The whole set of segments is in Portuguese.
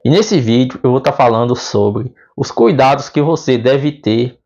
E nesse vídeo eu vou estar falando sobre os cuidados que você deve ter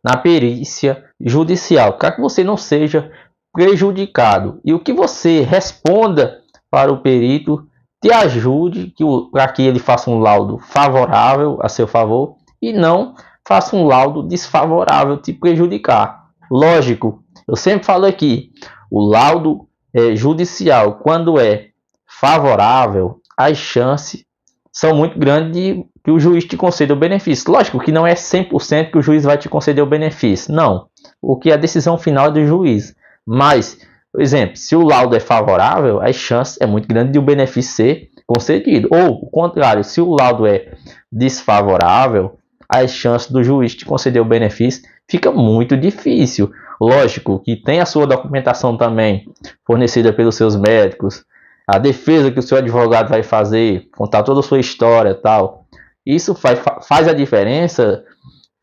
na perícia judicial, para que você não seja prejudicado e o que você responda para o perito te ajude para que ele faça um laudo favorável a seu favor e não faça um laudo desfavorável te prejudicar. Lógico, eu sempre falo aqui, o laudo judicial, quando é favorável, as chances são muito grandes de que o juiz te conceda o benefício. Lógico que não é 100% que o juiz vai te conceder o benefício, não. O que é a decisão final é do juiz. Mas, por exemplo, se o laudo é favorável, as chances é muito grande de o benefício ser concedido. Ou, o contrário, se o laudo é desfavorável, as chances do juiz te conceder o benefício fica muito difícil. Lógico que tem a sua documentação também fornecida pelos seus médicos, a defesa que o seu advogado vai fazer, contar toda a sua história e tal. Isso faz a diferença?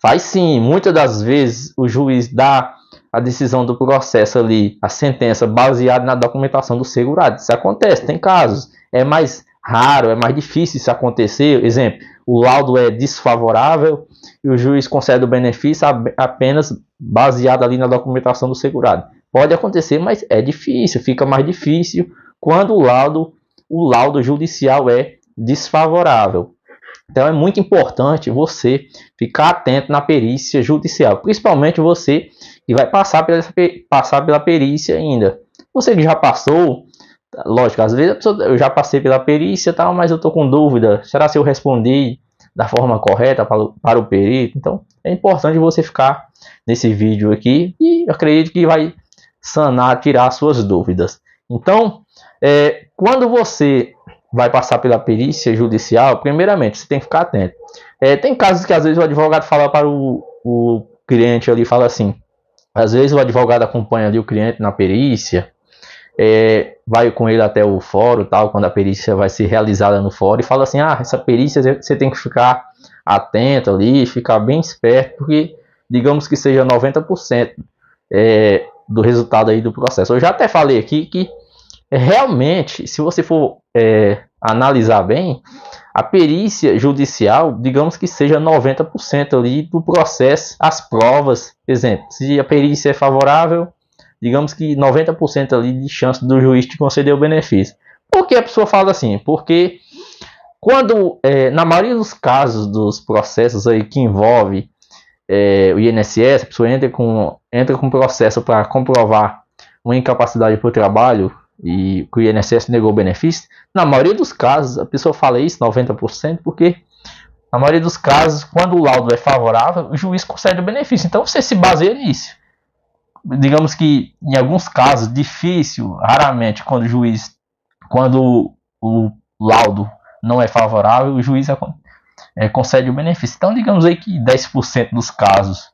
Faz sim. Muitas das vezes o juiz dá a decisão do processo ali, a sentença, baseada na documentação do segurado. Isso acontece, tem casos. É mais raro, é mais difícil isso acontecer. Exemplo, o laudo é desfavorável e o juiz concede o benefício apenas baseado ali na documentação do segurado. Pode acontecer, mas é difícil, fica mais difícil quando o laudo judicial é desfavorável. Então é muito importante você ficar atento na perícia judicial, principalmente você que vai passar pela perícia ainda. Você que já passou, lógico, às vezes eu já passei pela perícia, tal, mas eu estou com dúvida, será se eu respondi da forma correta para o perito? Então é importante você ficar nesse vídeo aqui e eu acredito que vai sanar, tirar suas dúvidas. Então, quando você vai passar pela perícia judicial, primeiramente, você tem que ficar atento. Tem casos que às vezes o advogado fala para o cliente ali, fala assim, às vezes o advogado acompanha ali o cliente na perícia, vai com ele até o fórum, tal, quando a perícia vai ser realizada no fórum, e fala assim, essa perícia você tem que ficar atento ali, ficar bem esperto, porque digamos que seja 90% do resultado aí do processo. Eu já até falei aqui que realmente, se você for analisar bem, a perícia judicial, digamos que seja 90% ali do processo, as provas, exemplo, se a perícia é favorável, digamos que 90% ali de chance do juiz te conceder o benefício. Por que a pessoa fala assim? Porque quando, na maioria dos casos dos processos aí que envolve o INSS, a pessoa entra com processo para comprovar uma incapacidade por trabalho, e que o INSS negou o benefício, na maioria dos casos, a pessoa fala isso, 90%, porque na maioria dos casos, quando o laudo é favorável, o juiz concede o benefício. Então você se baseia nisso. Digamos que em alguns casos, difícil, raramente, quando o laudo não é favorável, o juiz concede o benefício. Então digamos aí que 10% dos casos,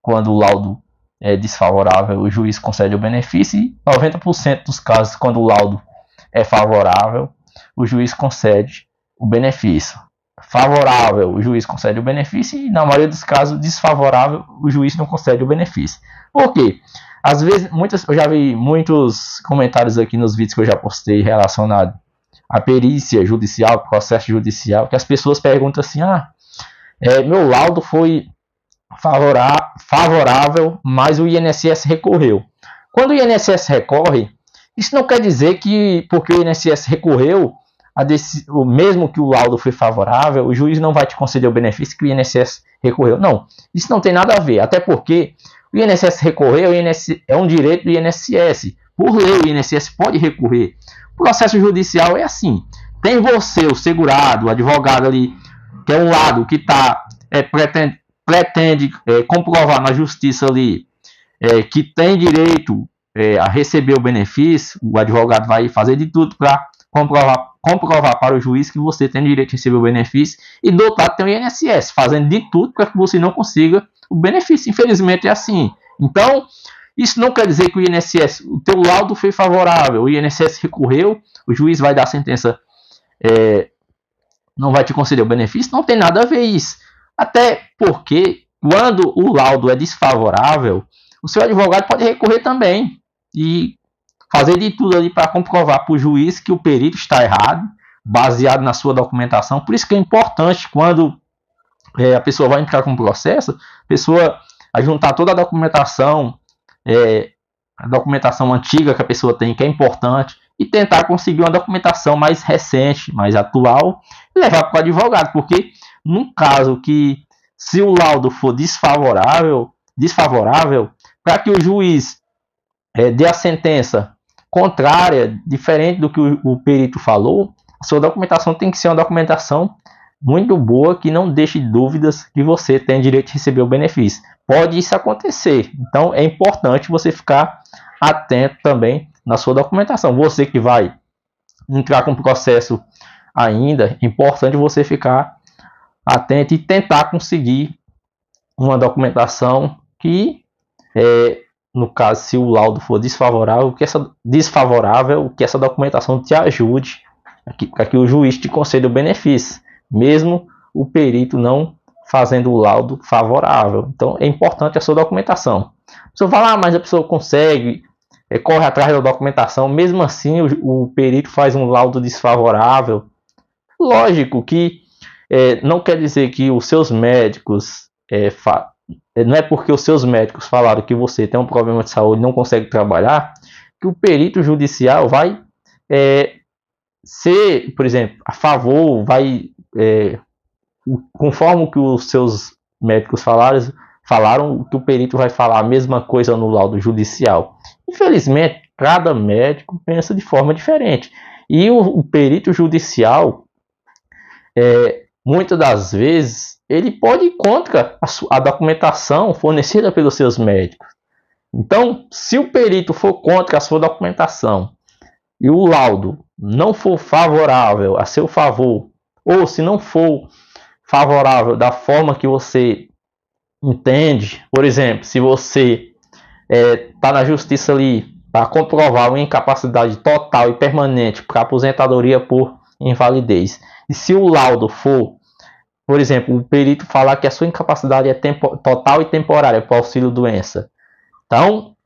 quando o laudo é desfavorável, o juiz concede o benefício, e 90% dos casos, quando o laudo é favorável, o juiz concede o benefício. Favorável, o juiz concede o benefício, e na maioria dos casos, desfavorável, o juiz não concede o benefício. Por quê? Às vezes, eu já vi muitos comentários aqui nos vídeos que eu já postei relacionado à perícia judicial, processo judicial, que as pessoas perguntam assim, meu laudo foi favorável, mas o INSS recorreu. Quando o INSS recorre, isso não quer dizer que porque o INSS recorreu, mesmo que o laudo foi favorável, o juiz não vai te conceder o benefício que o INSS recorreu. Não, isso não tem nada a ver, até porque o INSS recorreu, é um direito do INSS. Por lei, o INSS pode recorrer. O processo judicial é assim, tem você, o segurado, o advogado ali, que é um lado que pretende comprovar na justiça ali que tem direito a receber o benefício, o advogado vai fazer de tudo para comprovar para o juiz que você tem direito a receber o benefício, e do outro lado tem o INSS fazendo de tudo para que você não consiga o benefício. Infelizmente é assim. Então, isso não quer dizer que o INSS, o teu laudo foi favorável, o INSS recorreu, o juiz vai dar a sentença, não vai te conceder o benefício, não tem nada a ver isso. Até porque, quando o laudo é desfavorável, o seu advogado pode recorrer também e fazer de tudo ali para comprovar para o juiz que o perito está errado, baseado na sua documentação. Por isso que é importante, quando a pessoa vai entrar com o processo, a pessoa vai juntar toda a documentação antiga que a pessoa tem, que é importante, e tentar conseguir uma documentação mais recente, mais atual, e levar para o advogado, porque num caso que, se o laudo for desfavorável, para que o juiz dê a sentença contrária, diferente do que o perito falou, a sua documentação tem que ser uma documentação muito boa, que não deixe dúvidas que você tem direito de receber o benefício. Pode isso acontecer, então é importante você ficar atento também na sua documentação. Você que vai entrar com o processo ainda, é importante você ficar atento e tentar conseguir uma documentação que, no caso, se o laudo for desfavorável, que essa documentação te ajude para que o juiz te conceda o benefício, mesmo o perito não fazendo o laudo favorável. Então é importante a sua documentação. A pessoa fala, mas a pessoa consegue, corre atrás da documentação, mesmo assim o perito faz um laudo desfavorável. Lógico que não quer dizer que os seus médicos, não é porque os seus médicos falaram que você tem um problema de saúde e não consegue trabalhar, que o perito judicial vai ser, por exemplo, a favor, conforme o que os seus médicos falaram, que o perito vai falar a mesma coisa no laudo judicial. Infelizmente, cada médico pensa de forma diferente. E o perito judicial, muitas das vezes, ele pode ir contra a documentação fornecida pelos seus médicos. Então, se o perito for contra a sua documentação e o laudo não for favorável a seu favor, ou se não for favorável da forma que você entende, por exemplo, se você está na justiça ali para comprovar uma incapacidade total e permanente para aposentadoria por invalidez, e se o laudo for, por exemplo, o perito falar que a sua incapacidade é total e temporária por auxílio-doença, então,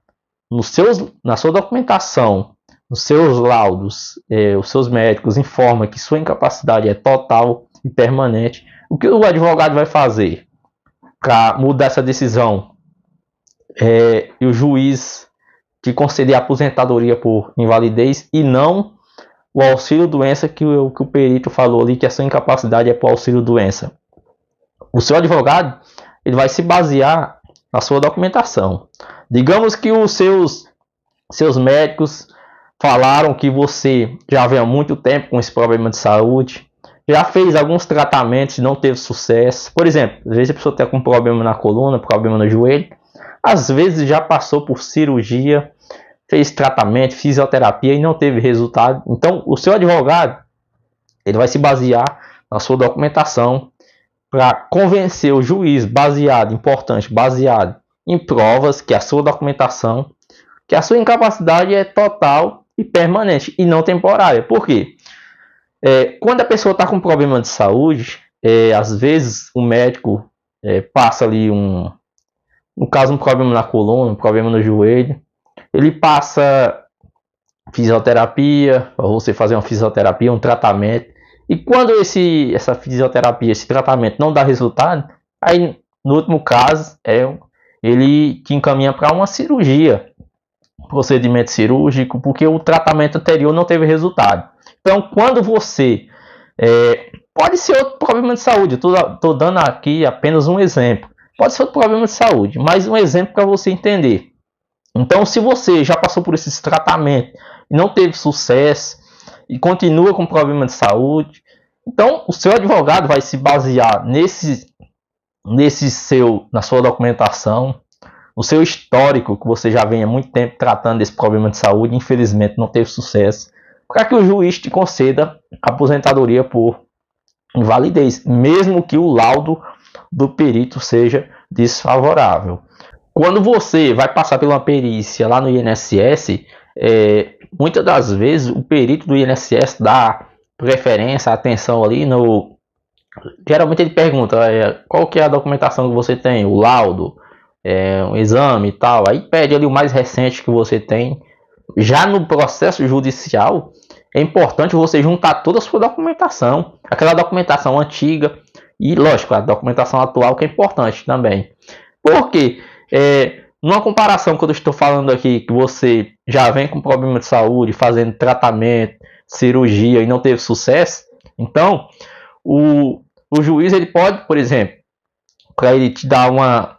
na sua documentação, nos seus laudos, os seus médicos informam que sua incapacidade é total e permanente. O que o advogado vai fazer para mudar essa decisão? E o juiz te conceder a aposentadoria por invalidez e não o auxílio-doença que o perito falou ali, que a sua incapacidade é por auxílio-doença. O seu advogado, ele vai se basear na sua documentação. Digamos que os seus médicos falaram que você já vem há muito tempo com esse problema de saúde, já fez alguns tratamentos e não teve sucesso. Por exemplo, às vezes a pessoa está com problema na coluna, problema no joelho, às vezes já passou por cirurgia, fez tratamento, fisioterapia e não teve resultado. Então, o seu advogado, ele vai se basear na sua documentação para convencer o juiz, baseado em provas, que a sua documentação, que a sua incapacidade é total e permanente e não temporária. Por quê? Quando a pessoa está com problema de saúde, às vezes o médico passa ali no caso, um problema na coluna, um problema no joelho, ele passa fisioterapia, para você fazer uma fisioterapia, um tratamento, e quando essa fisioterapia, esse tratamento não dá resultado, aí no último caso, ele te encaminha para uma cirurgia, procedimento cirúrgico, porque o tratamento anterior não teve resultado. Então, quando você pode ser outro problema de saúde, estou dando aqui apenas um exemplo, pode ser outro problema de saúde, mas um exemplo para você entender. Então, se você já passou por esses tratamentos e não teve sucesso e continua com problema de saúde, então o seu advogado vai se basear na sua documentação, no seu histórico, que você já vem há muito tempo tratando desse problema de saúde, infelizmente não teve sucesso, para que o juiz te conceda aposentadoria por invalidez, mesmo que o laudo do perito seja desfavorável. Quando você vai passar por uma perícia lá no INSS, muitas das vezes o perito do INSS dá preferência, atenção ali no... Geralmente ele pergunta qual que é a documentação que você tem, o laudo, um exame e tal, aí pede ali o mais recente que você tem. Já no processo judicial, é importante você juntar toda a sua documentação, aquela documentação antiga e, lógico, a documentação atual que é importante também. Porque, numa comparação que eu estou falando aqui, que você já vem com problema de saúde, fazendo tratamento, cirurgia e não teve sucesso, então o juiz ele pode, por exemplo, para ele te dar uma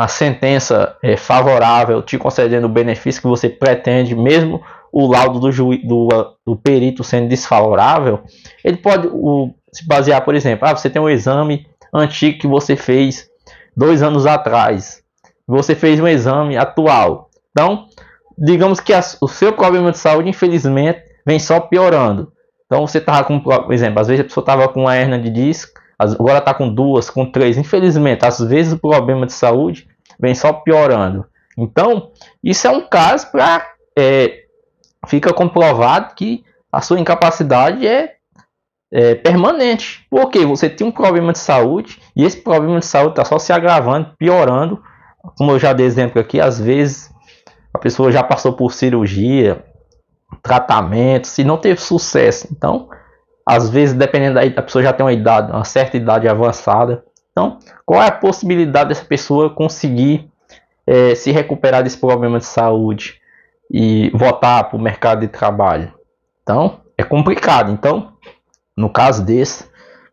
sentença favorável, te concedendo o benefício que você pretende, mesmo o laudo do perito sendo desfavorável, ele pode se basear, por exemplo, você tem um exame antigo que você fez 2 anos atrás, você fez um exame atual, então digamos que o seu problema de saúde, infelizmente, vem só piorando. Então você estava com, por exemplo, às vezes a pessoa estava com uma hernia de disco, agora está com 2, com 3. Infelizmente, às vezes o problema de saúde vem só piorando. Então, isso é um caso para fica comprovado que a sua incapacidade é permanente. Porque você tem um problema de saúde e esse problema de saúde está só se agravando, piorando. Como eu já dei exemplo aqui, às vezes a pessoa já passou por cirurgia, tratamento, se não teve sucesso. Então, às vezes, dependendo da idade, a pessoa já tem uma certa idade avançada. Então, qual é a possibilidade dessa pessoa conseguir se recuperar desse problema de saúde e voltar para o mercado de trabalho? Então, é complicado. Então, no caso desse,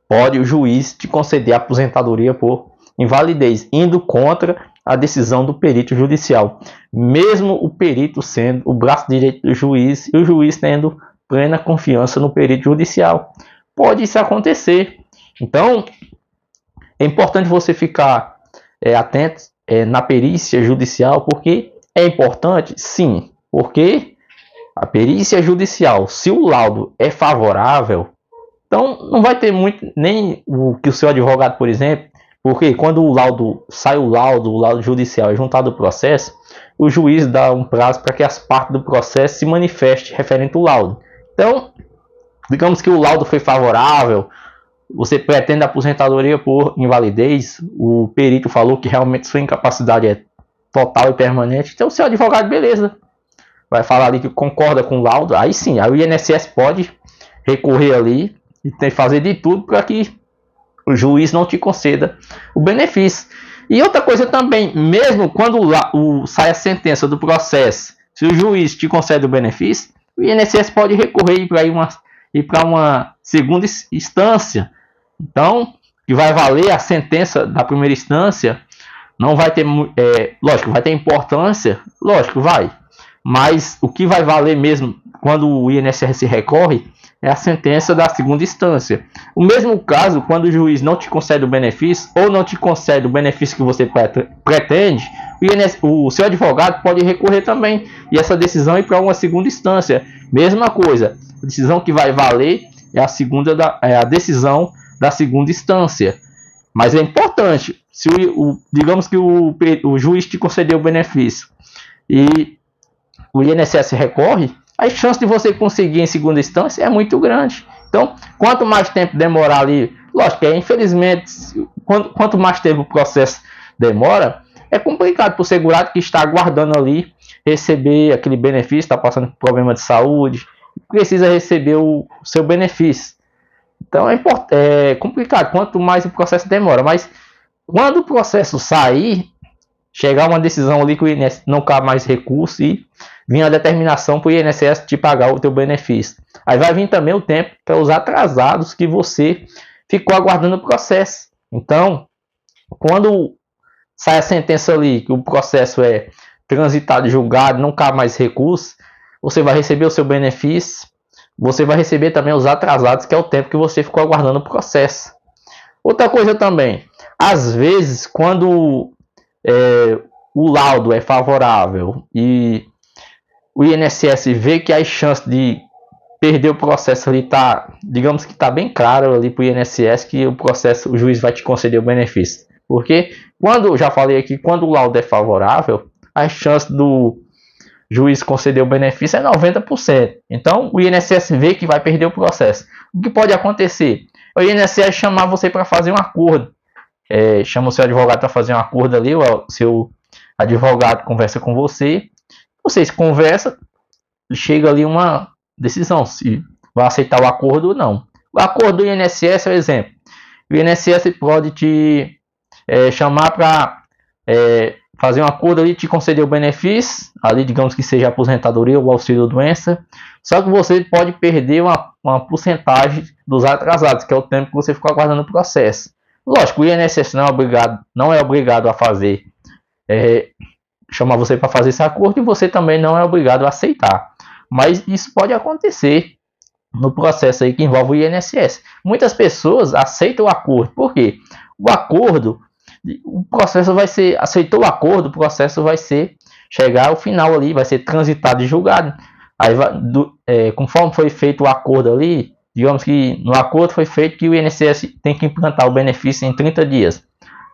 pode o juiz te conceder a aposentadoria por invalidez, indo contra a decisão do perito judicial, mesmo o perito sendo o braço direito do juiz e o juiz tendo plena confiança no perito judicial. Pode isso acontecer. Então, é importante você ficar atento na perícia judicial, porque é importante, sim, porque a perícia judicial, se o laudo é favorável, então não vai ter muito, nem o que o seu advogado, por exemplo, porque quando o laudo judicial é juntado ao processo, o juiz dá um prazo para que as partes do processo se manifestem referente ao laudo. Então, digamos que o laudo foi favorável, você pretende aposentadoria por invalidez, o perito falou que realmente sua incapacidade é total e permanente, então o seu advogado, beleza, vai falar ali que concorda com o laudo, aí sim, aí o INSS pode recorrer ali e fazer de tudo para que o juiz não te conceda o benefício. E outra coisa também, mesmo quando sai a sentença do processo, se o juiz te concede o benefício, o INSS pode recorrer e para uma segunda instância. Então, que vai valer a sentença da primeira instância, não vai ter, lógico, vai ter importância, lógico, vai. Mas o que vai valer mesmo quando o INSS recorre é a sentença da segunda instância. O mesmo caso, quando o juiz não te concede o benefício ou não te concede o benefício que você pretende, o seu advogado pode recorrer também e essa decisão ir para uma segunda instância. Mesma coisa, a decisão que vai valer é a decisão da segunda instância. Mas é importante, se digamos que o juiz te concedeu o benefício e o INSS recorre, a chance de você conseguir em segunda instância é muito grande. Então, quanto mais tempo demorar ali, lógico que infelizmente, quanto mais tempo o processo demora, é complicado para o segurado que está aguardando ali receber aquele benefício, está passando por problema de saúde, precisa receber o seu benefício. Então é complicado, quanto mais o processo demora, mas quando o processo sair, chegar uma decisão ali que o INSS não cabe mais recurso e vir a determinação para o INSS te pagar o teu benefício. Aí vai vir também o tempo para os atrasados que você ficou aguardando o processo. Então, quando sai a sentença ali, que o processo é transitado e julgado, não cabe mais recurso, você vai receber o seu benefício, você vai receber também os atrasados, que é o tempo que você ficou aguardando o processo. Outra coisa também, às vezes, quando o laudo é favorável e o INSS vê que as chances de perder o processo ali digamos que está bem claro ali para o INSS que o juiz vai te conceder o benefício. Porque quando, já falei aqui, quando o laudo é favorável, a chance do juiz conceder o benefício é 90%. Então o INSS vê que vai perder o processo. O que pode acontecer? O INSS chamar você para fazer um acordo. Chama o seu advogado para fazer um acordo ali, o seu advogado conversa com você, vocês conversam, chega ali uma decisão, se vai aceitar o acordo ou não. O acordo do INSS é um exemplo. O INSS pode te chamar para fazer um acordo ali, te conceder o benefício, ali digamos que seja a aposentadoria ou auxílio doença, só que você pode perder uma porcentagem dos atrasados, que é o tempo que você ficou aguardando o processo. Lógico, o INSS não é obrigado a fazer, chamar você para fazer esse acordo, e você também não é obrigado a aceitar. Mas isso pode acontecer no processo aí que envolve o INSS. Muitas pessoas aceitam o acordo. Por quê? O acordo, o processo vai ser, aceitou o acordo, o processo vai ser, chegar ao final ali, vai ser transitado e julgado. Aí, conforme foi feito o acordo ali, digamos que no acordo foi feito que o INSS tem que implantar o benefício em 30 dias.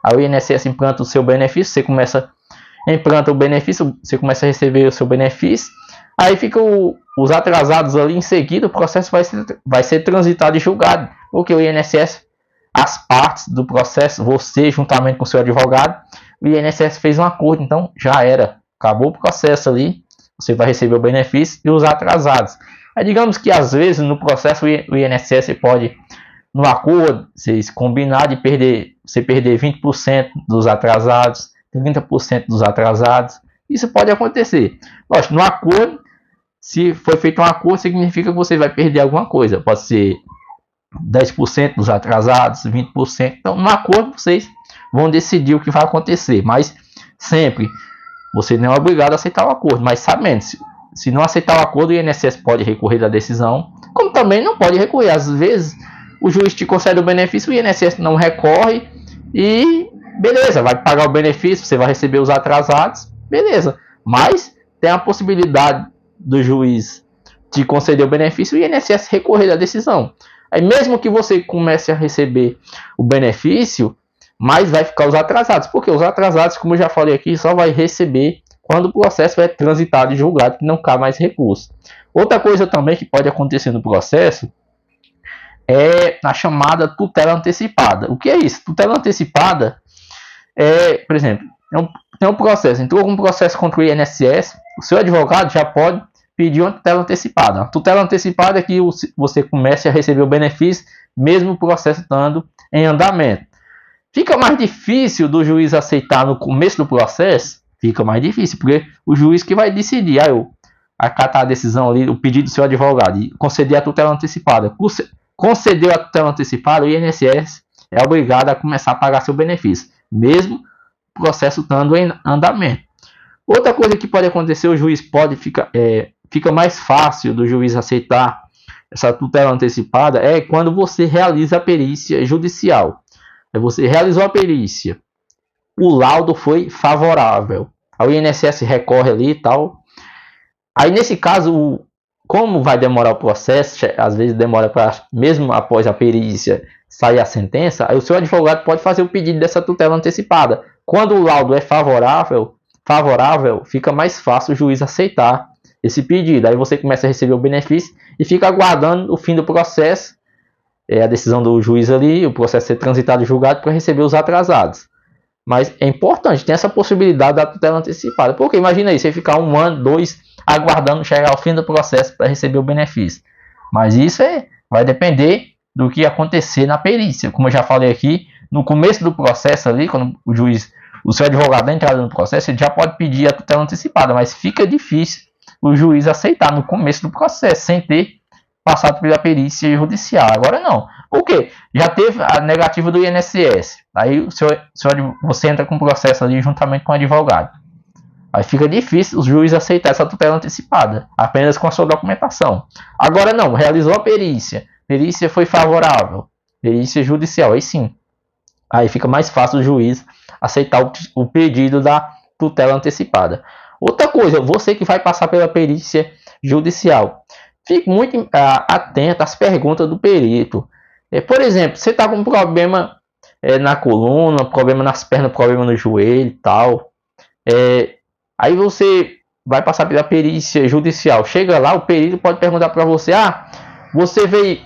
Aí o INSS implanta o seu benefício, você implanta o benefício, você começa a receber o seu benefício. Aí fica os atrasados ali, em seguida o processo vai ser transitado e julgado, porque o INSS, as partes do processo, você juntamente com o seu advogado, o INSS fez um acordo, então já era, acabou o processo ali, você vai receber o benefício e os atrasados. Aí digamos que às vezes no processo o INSS pode, no acordo, vocês combinar de você perder 20% dos atrasados, 30% dos atrasados, isso pode acontecer. Lógico, no acordo, se foi feito um acordo, significa que você vai perder alguma coisa. Pode ser 10% dos atrasados, 20%. Então, no acordo, vocês vão decidir o que vai acontecer. Mas, sempre, você não é obrigado a aceitar o acordo. Mas, sabendo, se não aceitar o acordo, o INSS pode recorrer da decisão. Como também não pode recorrer. Às vezes, o juiz te concede o benefício, o INSS não recorre. E, beleza, vai pagar o benefício, você vai receber os atrasados. Beleza. Mas, tem a possibilidade do juiz te conceder o benefício e o INSS recorrer da decisão. Aí mesmo que você comece a receber o benefício, mas vai ficar os atrasados. Porque os atrasados, como eu já falei aqui, só vai receber quando o processo é transitado e julgado, que não cabe mais recurso. Outra coisa também que pode acontecer no processo é a chamada tutela antecipada. O que é isso? Tutela antecipada é, por exemplo, tem um processo, entrou um processo contra o INSS, o seu advogado já pode pedir uma tutela antecipada. A tutela antecipada é que você comece a receber o benefício, mesmo o processo estando em andamento. Fica mais difícil do juiz aceitar no começo do processo? Fica mais difícil, porque o juiz que vai decidir, acatar a decisão ali, o pedido do seu advogado, e conceder a tutela antecipada. Concedeu a tutela antecipada, o INSS é obrigado a começar a pagar seu benefício, mesmo o processo estando em andamento. Outra coisa que pode acontecer, o juiz fica mais fácil do juiz aceitar essa tutela antecipada é quando você realiza a perícia judicial. Você realizou a perícia, o laudo foi favorável, o INSS recorre ali e tal. Aí nesse caso, como vai demorar o processo, às vezes demora para, mesmo após a perícia sair a sentença, aí o seu advogado pode fazer o pedido dessa tutela antecipada. Quando o laudo é favorável, fica mais fácil o juiz aceitar esse pedido. Aí você começa a receber o benefício e fica aguardando o fim do processo, a decisão do juiz ali, o processo ser transitado e julgado para receber os atrasados. Mas é importante, tem essa possibilidade da tutela antecipada. Porque imagina aí, você ficar 1 ano, 2, aguardando chegar ao fim do processo para receber o benefício. Mas isso vai depender do que acontecer na perícia. Como eu já falei aqui, no começo do processo ali, quando o seu advogado dá entrada no processo, ele já pode pedir a tutela antecipada, mas fica difícil o juiz aceitar no começo do processo, sem ter passado pela perícia judicial. Agora não. Por quê? Já teve a negativa do INSS. Aí você entra com o processo ali juntamente com o advogado. Aí fica difícil o juiz aceitar essa tutela antecipada, apenas com a sua documentação. Agora não, realizou a perícia foi favorável, perícia judicial, aí sim. Aí fica mais fácil o juiz aceitar o pedido da tutela antecipada. Outra coisa, você que vai passar pela perícia judicial, fique muito atento às perguntas do perito. Por exemplo, você está com um problema na coluna, problema nas pernas, problema no joelho e tal. Aí você vai passar pela perícia judicial. Chega lá, o perito pode perguntar para você: você veio...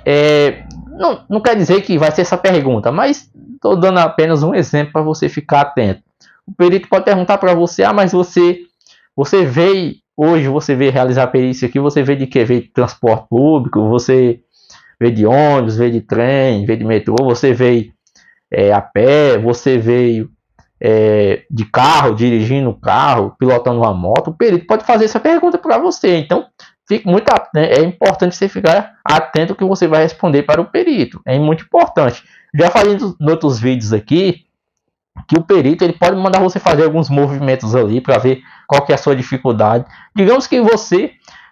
não quer dizer que vai ser essa pergunta, mas estou dando apenas um exemplo para você ficar atento. O perito pode perguntar para você: mas você veio... Hoje você veio realizar a perícia aqui, você veio de que? Veio de transporte público? Você veio de ônibus, veio de trem, veio de metrô, você veio a pé, você veio de carro, dirigindo um carro, pilotando uma moto, o perito pode fazer essa pergunta para você. Então, fique muito atento, né? É importante você ficar atento ao que você vai responder para o perito. É muito importante. Já falei em outros vídeos aqui que o perito ele pode mandar você fazer alguns movimentos ali para ver qual que é a sua dificuldade. Digamos que você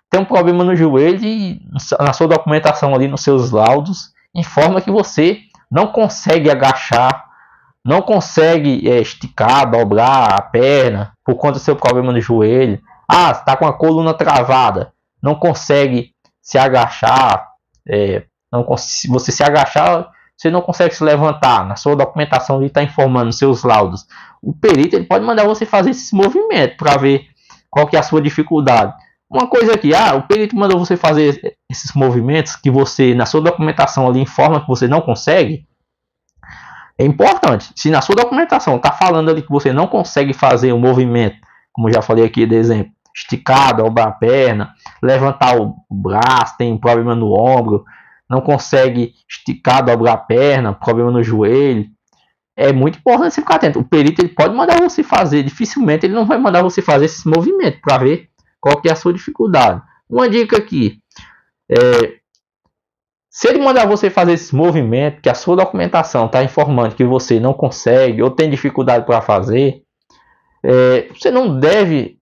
tem um problema no joelho e na sua documentação ali, nos seus laudos, informa que você não consegue agachar, não consegue esticar, dobrar a perna por conta do seu problema no joelho. Ah, está com a coluna travada, não consegue se agachar, se você se agachar, você não consegue se levantar. Na sua documentação ele está informando seus laudos. O perito ele pode mandar você fazer esses movimentos para ver qual que é a sua dificuldade. Uma coisa aqui, o perito mandou você fazer esses movimentos que você, na sua documentação ali, informa que você não consegue. É importante. Se na sua documentação está falando ali que você não consegue fazer o movimento, como já falei aqui de exemplo, esticar, dobrar a perna, levantar o braço, tem um problema no ombro, não consegue esticar, dobrar a perna, problema no joelho, é muito importante você ficar atento. O perito ele pode mandar você fazer, dificilmente ele não vai mandar você fazer esse movimento para ver qual que é a sua dificuldade. Uma dica aqui, se ele mandar você fazer esse movimento, que a sua documentação está informando que você não consegue ou tem dificuldade para fazer, você não deve,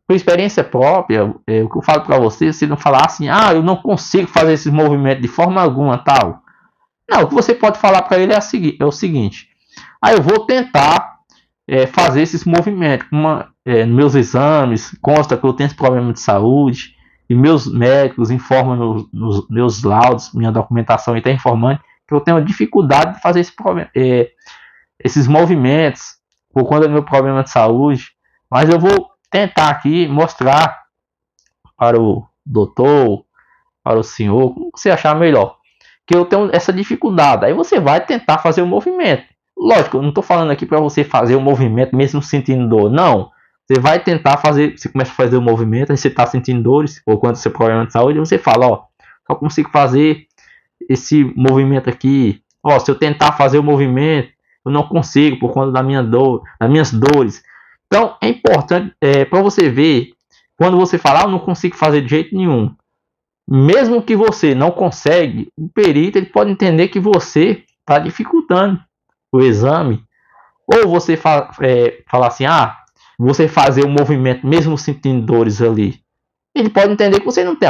por experiência própria, o que eu falo para você não falar assim, eu não consigo fazer esse movimento de forma alguma, tal. Não, o que você pode falar para ele é o seguinte, eu vou tentar fazer esses movimentos. Nos meus exames, consta que eu tenho esse problema de saúde, e meus médicos informam nos meus laudos, minha documentação está informando que eu tenho dificuldade de fazer esses movimentos por conta do meu problema de saúde, mas eu vou tentar aqui mostrar para o doutor, para o senhor, como você achar melhor, que eu tenho essa dificuldade. Aí você vai tentar fazer o movimento. Lógico, eu não estou falando aqui para você fazer o movimento mesmo sentindo dor, não. Você vai tentar fazer, você começa a fazer o movimento, aí você está sentindo dores, ou quando você tem problema de saúde, você fala, só consigo fazer esse movimento aqui. Se eu tentar fazer o movimento, eu não consigo por conta das minhas dores. Então, é importante para você ver, quando você falar, eu não consigo fazer de jeito nenhum. Mesmo que você não consegue, o perito ele pode entender que você está dificultando o exame. Ou você fala assim, você fazer o movimento mesmo sentindo dores ali. Ele pode entender que você não tem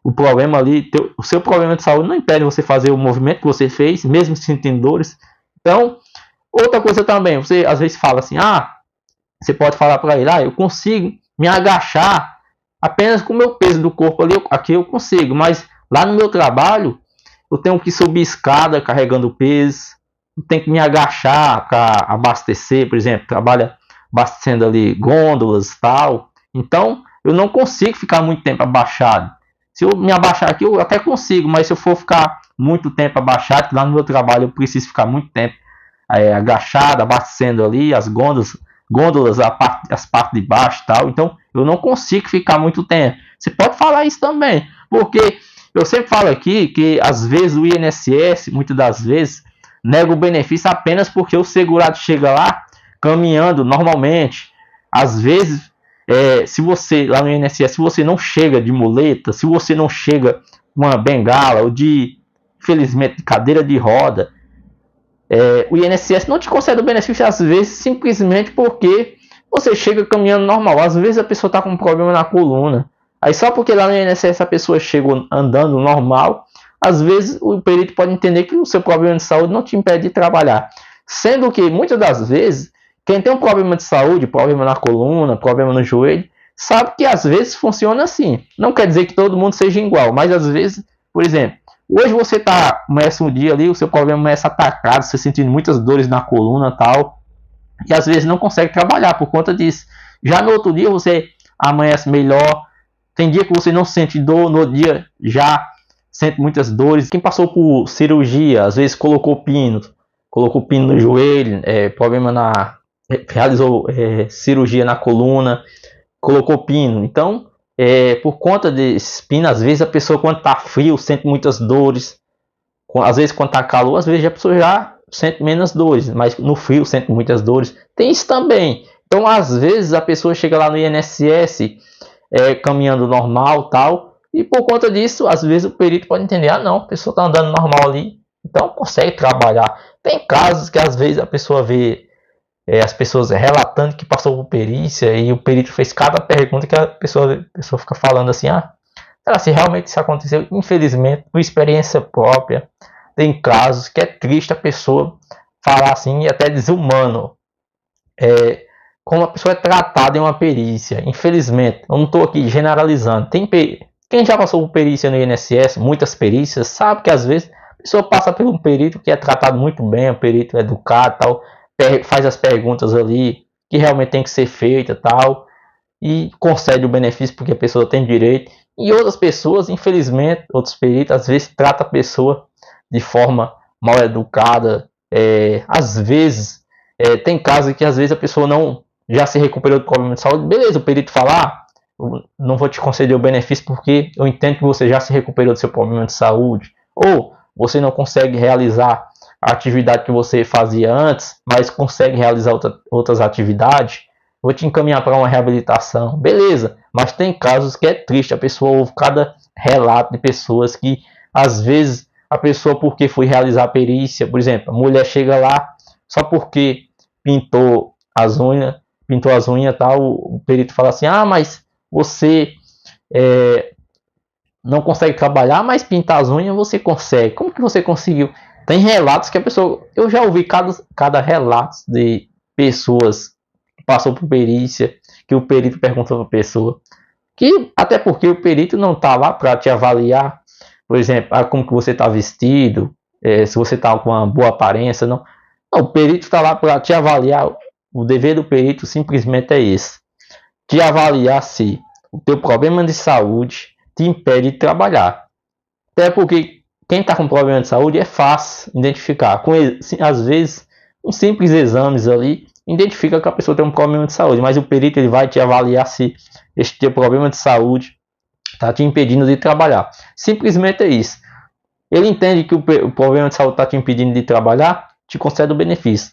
o problema ali, o seu problema de saúde não impede você fazer o movimento que você fez, mesmo sentindo dores. Então, outra coisa também, você às vezes fala assim, você pode falar para ele, eu consigo me agachar apenas com o meu peso do corpo ali, aqui eu consigo, mas lá no meu trabalho, eu tenho que subir escada carregando peso, eu tenho que me agachar para abastecer, por exemplo, trabalha abastecendo ali gôndolas e tal, então eu não consigo ficar muito tempo abaixado. Se eu me abaixar aqui, eu até consigo, mas se eu for ficar muito tempo abaixado, lá no meu trabalho eu preciso ficar muito tempo agachado, abastecendo ali as gôndolas, as partes de baixo e tal, então eu não consigo ficar muito tempo. Você pode falar isso também, porque eu sempre falo aqui que às vezes o INSS, muitas das vezes, nega o benefício apenas porque o segurado chega lá caminhando normalmente. Às vezes, se você, lá no INSS, se você não chega de muleta, se você não chega com uma bengala ou infelizmente, de cadeira de roda, o INSS não te concede o benefício às vezes simplesmente porque você chega caminhando normal. Às vezes a pessoa está com um problema na coluna. Aí só porque lá no INSS a pessoa chega andando normal, às vezes o perito pode entender que o seu problema de saúde não te impede de trabalhar. Sendo que muitas das vezes, quem tem um problema de saúde, problema na coluna, problema no joelho, sabe que às vezes funciona assim. Não quer dizer que todo mundo seja igual, mas às vezes, por exemplo, hoje você começa um dia ali, o seu problema começa atacado, você sentindo muitas dores na coluna e tal, e às vezes não consegue trabalhar por conta disso. Já no outro dia você amanhece melhor, tem dia que você não sente dor, no outro dia já sente muitas dores. Quem passou por cirurgia, às vezes colocou pino no joelho, realizou cirurgia na coluna, colocou pino. Então, por conta de espina, às vezes a pessoa quando está frio sente muitas dores, às vezes quando está calor, às vezes a pessoa já sente menos dores, mas no frio sente muitas dores. Tem isso também. Então às vezes a pessoa chega lá no INSS caminhando normal tal, e por conta disso às vezes o perito pode entender, ah não, a pessoa está andando normal ali, então consegue trabalhar. Tem casos que às vezes a pessoa vê as pessoas relatando que passou por perícia e o perito fez cada pergunta que a pessoa fica falando assim, ah, será se realmente isso aconteceu? Infelizmente, por experiência própria, tem casos que é triste a pessoa falar assim e até desumano como a pessoa é tratada em uma perícia. Infelizmente, eu não estou aqui generalizando. Quem já passou por perícia no INSS, muitas perícias, sabe que às vezes a pessoa passa por um perito que é tratado muito bem, um perito educado tal, faz as perguntas ali que realmente tem que ser feita tal, e concede o benefício porque a pessoa tem direito. E outras pessoas, infelizmente, outros peritos, às vezes tratam a pessoa de forma mal educada. Às vezes, tem casos que às vezes a pessoa não já se recuperou do problema de saúde. Beleza, o perito fala, não vou te conceder o benefício porque eu entendo que você já se recuperou do seu problema de saúde. Ou você não consegue realizar a atividade que você fazia antes, mas consegue realizar outras atividades. Vou te encaminhar para uma reabilitação. Beleza, mas tem casos que é triste. A pessoa ouve cada relato de pessoas que, às vezes, a pessoa, porque foi realizar a perícia, por exemplo, a mulher chega lá só porque pintou as unhas tal, o perito fala assim, ah, mas você não consegue trabalhar, mas pintar as unhas você consegue. Como que você conseguiu? Tem relatos que a pessoa... Eu já ouvi cada relato de pessoas que passou por perícia, que o perito perguntou para a pessoa. Que, até porque o perito não está lá para te avaliar, por exemplo, como que você está vestido, se você está com uma boa aparência. Não, o perito está lá para te avaliar. O dever do perito simplesmente é esse. Te avaliar se o teu problema de saúde te impede de trabalhar. Até porque quem está com problema de saúde é fácil identificar. Às vezes, um simples exames ali identifica que a pessoa tem um problema de saúde, mas o perito ele vai te avaliar se este teu problema de saúde está te impedindo de trabalhar. Simplesmente é isso. Ele entende que o problema de saúde está te impedindo de trabalhar, te concede o benefício.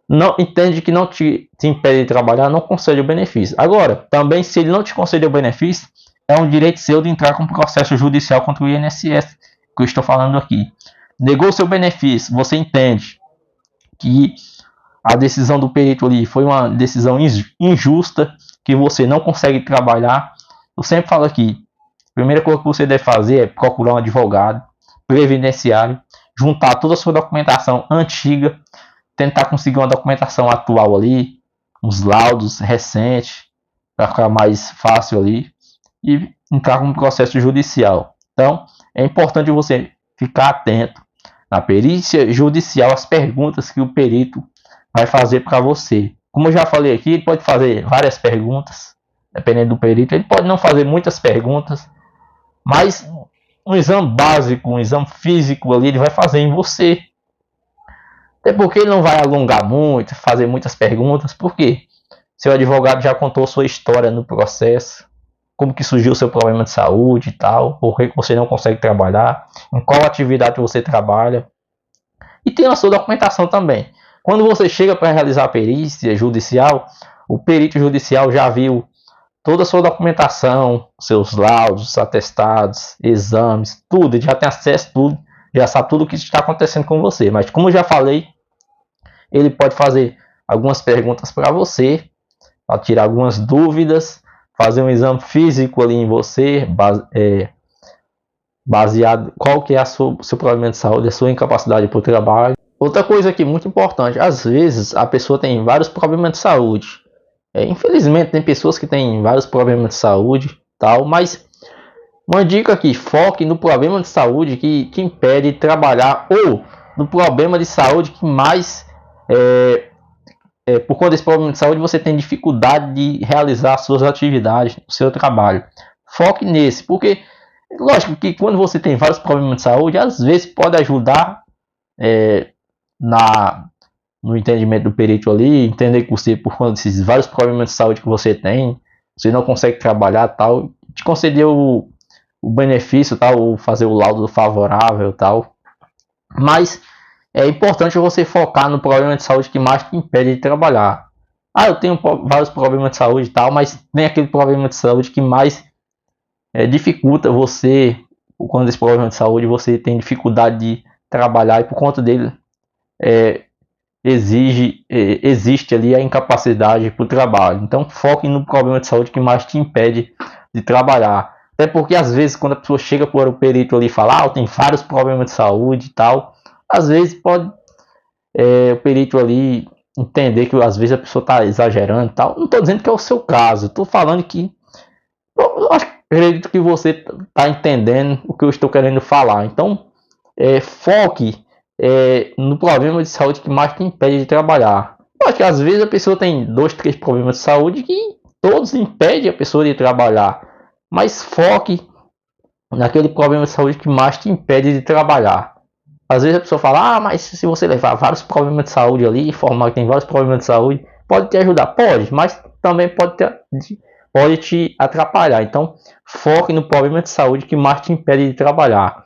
Não entende que não te impede de trabalhar, não concede o benefício. Agora, também se ele não te conceder o benefício, é um direito seu de entrar com processo judicial contra o INSS, que eu estou falando aqui. Negou seu benefício, você entende que a decisão do perito ali foi uma decisão injusta, que você não consegue trabalhar. Eu sempre falo aqui, a primeira coisa que você deve fazer é procurar um advogado previdenciário, juntar toda a sua documentação antiga, tentar conseguir uma documentação atual ali, uns laudos recentes, para ficar mais fácil ali, e entrar com um processo judicial. Então, é importante você ficar atento na perícia judicial às perguntas que o perito vai fazer para você. Como eu já falei aqui, ele pode fazer várias perguntas, dependendo do perito. Ele pode não fazer muitas perguntas, mas um exame básico, um exame físico ali, ele vai fazer em você. Até porque ele não vai alongar muito, fazer muitas perguntas. Por quê? Seu advogado já contou sua história no processo, como que surgiu o seu problema de saúde e tal, por que você não consegue trabalhar, em qual atividade você trabalha. E tem a sua documentação também. Quando você chega para realizar a perícia judicial, o perito judicial já viu toda a sua documentação, seus laudos, atestados, exames, tudo, ele já tem acesso a tudo, já sabe tudo o que está acontecendo com você. Mas como eu já falei, ele pode fazer algumas perguntas para você, para tirar algumas dúvidas, fazer um exame físico ali em você, baseado qual que é o seu problema de saúde, a sua incapacidade para o trabalho. Outra coisa aqui muito importante, às vezes a pessoa tem vários problemas de saúde. Infelizmente tem pessoas que têm vários problemas de saúde, tal, mas uma dica aqui, foque no problema de saúde que te impede de trabalhar, ou no problema de saúde que mais, por conta desse problema de saúde, você tem dificuldade de realizar suas atividades, o seu trabalho. Foque nesse, porque lógico que quando você tem vários problemas de saúde, às vezes pode ajudar no entendimento do perito ali, entender que você, por conta desses vários problemas de saúde que você tem, você não consegue trabalhar tal, te conceder o benefício, tal, ou fazer o laudo favorável, tal. Mas é importante você focar no problema de saúde que mais te impede de trabalhar. Eu tenho vários problemas de saúde e tal, mas tem aquele problema de saúde que mais dificulta você, quando esse problema de saúde você tem dificuldade de trabalhar e por conta dele existe ali a incapacidade para o trabalho. Então foque no problema de saúde que mais te impede de trabalhar. Até porque às vezes quando a pessoa chega para o perito ali e fala, eu tenho vários problemas de saúde e tal, às vezes pode o perito ali entender que às vezes a pessoa está exagerando e tal. Não estou dizendo que é o seu caso, estou falando que eu acredito que você está entendendo o que eu estou querendo falar. Então foque no problema de saúde que mais te impede de trabalhar. Eu acho que às vezes a pessoa tem 2, 3 problemas de saúde que todos impedem a pessoa de trabalhar. Mas foque naquele problema de saúde que mais te impede de trabalhar. Às vezes a pessoa fala, mas se você levar vários problemas de saúde ali e informar que tem vários problemas de saúde, pode te ajudar? Pode, mas também pode te atrapalhar. Então, foque no problema de saúde que mais te impede de trabalhar.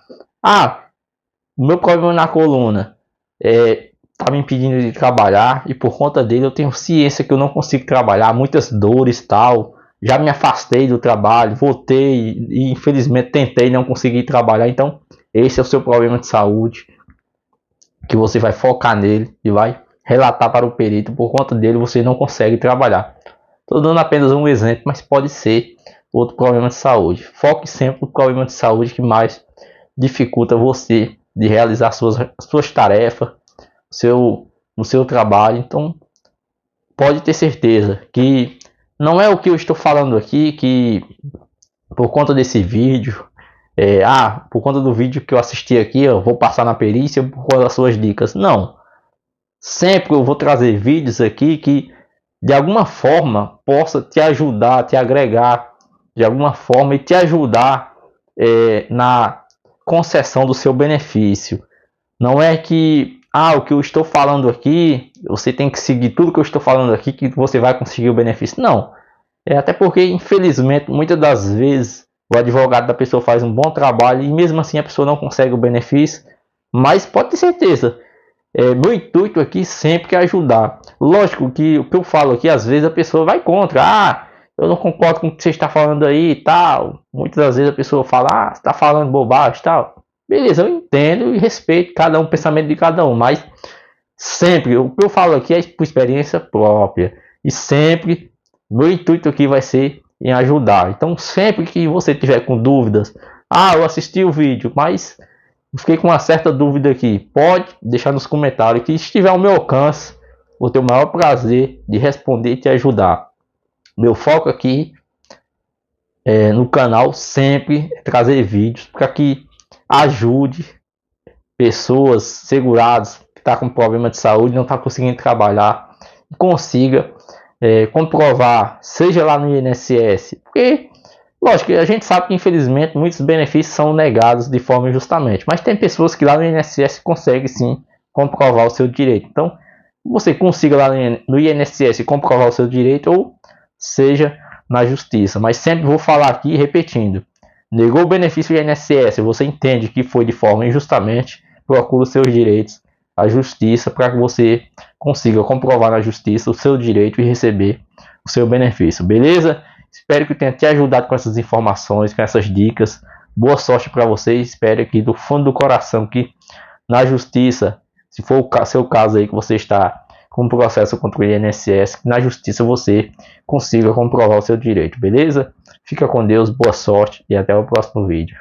O meu problema na coluna está me impedindo de trabalhar e por conta dele eu tenho ciência que eu não consigo trabalhar, muitas dores e tal. Já me afastei do trabalho, voltei e infelizmente tentei não conseguir trabalhar. Então, esse é o seu problema de saúde, que você vai focar nele e vai relatar para o perito. Por conta dele você não consegue trabalhar. Estou dando apenas um exemplo, mas pode ser outro problema de saúde. Foque sempre no problema de saúde que mais dificulta você de realizar suas tarefas no seu trabalho. Então pode ter certeza que não é o que eu estou falando aqui, que por conta desse vídeo, por conta do vídeo que eu assisti aqui, eu vou passar na perícia por conta das suas dicas. Não. Sempre eu vou trazer vídeos aqui que de alguma forma possa te ajudar, te agregar de alguma forma e te ajudar na concessão do seu benefício. Não é que o que eu estou falando aqui, você tem que seguir tudo que eu estou falando aqui que você vai conseguir o benefício. Não. Até porque, infelizmente, muitas das vezes o advogado da pessoa faz um bom trabalho e mesmo assim a pessoa não consegue o benefício. Mas pode ter certeza, meu intuito aqui sempre é ajudar. Lógico que o que eu falo aqui, às vezes a pessoa vai contra. Eu não concordo com o que você está falando aí e tal. Muitas das vezes a pessoa fala, você está falando bobagem e tal. Beleza, eu entendo e respeito cada um, o pensamento de cada um. Mas sempre, o que eu falo aqui é por experiência própria. E sempre, meu intuito aqui vai ser em ajudar. Então sempre que você tiver com dúvidas, eu assisti o vídeo, mas fiquei com uma certa dúvida aqui, pode deixar nos comentários que se estiver ao meu alcance, vou ter o maior prazer de responder e te ajudar. Meu foco aqui no canal sempre é trazer vídeos para que ajude pessoas seguradas que estão com problema de saúde, não estão conseguindo trabalhar, e consiga comprovar, seja lá no INSS, porque lógico que a gente sabe que infelizmente muitos benefícios são negados de forma injustamente, mas tem pessoas que lá no INSS conseguem sim comprovar o seu direito. Então você consiga lá no INSS comprovar o seu direito ou seja na justiça. Mas sempre vou falar aqui repetindo, negou o benefício do INSS, você entende que foi de forma injustamente, procure os seus direitos à justiça para que você consiga comprovar na justiça o seu direito e receber o seu benefício, beleza? Espero que eu tenha te ajudado com essas informações, com essas dicas. Boa sorte para vocês. Espero aqui do fundo do coração que na justiça, se for o seu caso aí que você está com um processo contra o INSS, que na justiça você consiga comprovar o seu direito, beleza? Fica com Deus, boa sorte e até o próximo vídeo.